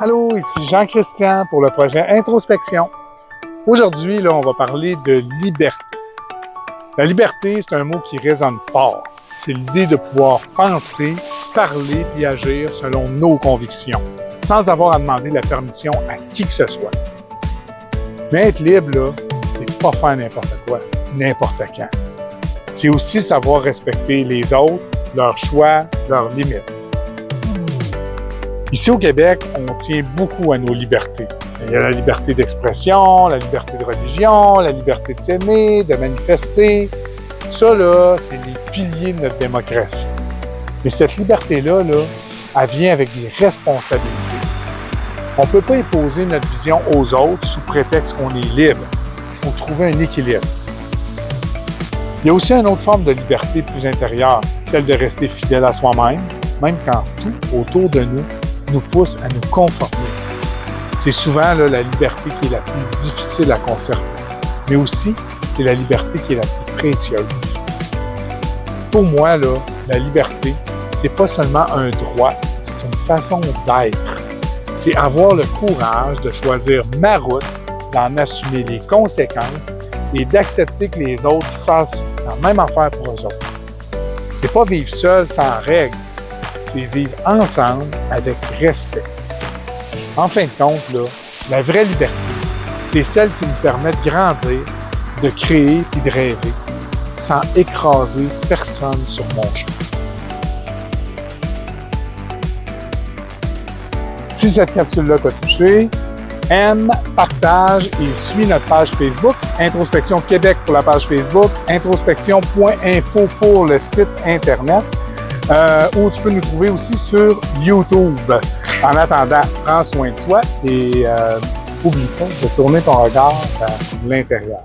Allô, ici Jean-Christian pour le projet Introspection. Aujourd'hui, on va parler de liberté. La liberté, c'est un mot qui résonne fort. C'est l'idée de pouvoir penser, parler et agir selon nos convictions, sans avoir à demander la permission à qui que ce soit. Mais être libre, là, c'est pas faire n'importe quoi, n'importe quand. C'est aussi savoir respecter les autres, leurs choix, leurs limites. Ici au Québec, on tient beaucoup à nos libertés. Il y a la liberté d'expression, la liberté de religion, la liberté de s'aimer, de manifester. Ça, là, c'est les piliers de notre démocratie. Mais cette liberté-là, elle vient avec des responsabilités. On ne peut pas imposer notre vision aux autres sous prétexte qu'on est libre. Il faut trouver un équilibre. Il y a aussi une autre forme de liberté plus intérieure, celle de rester fidèle à soi-même, même quand tout autour de nous pousse à nous conformer. C'est souvent la liberté qui est la plus difficile à conserver, mais aussi c'est la liberté qui est la plus précieuse. Pour moi, la liberté, c'est pas seulement un droit, c'est une façon d'être. C'est avoir le courage de choisir ma route, d'en assumer les conséquences et d'accepter que les autres fassent la même affaire pour eux autres. C'est pas vivre seul sans règles, c'est vivre ensemble avec respect. En fin de compte, la vraie liberté, c'est celle qui nous permet de grandir, de créer et de rêver, sans écraser personne sur mon chemin. Si cette capsule-là t'a touché, aime, partage et suis notre page Facebook, Introspection Québec pour la page Facebook, introspection.info pour le site Internet, ou tu peux nous trouver aussi sur YouTube. En attendant, prends soin de toi et n'oublie pas de tourner ton regard vers l'intérieur.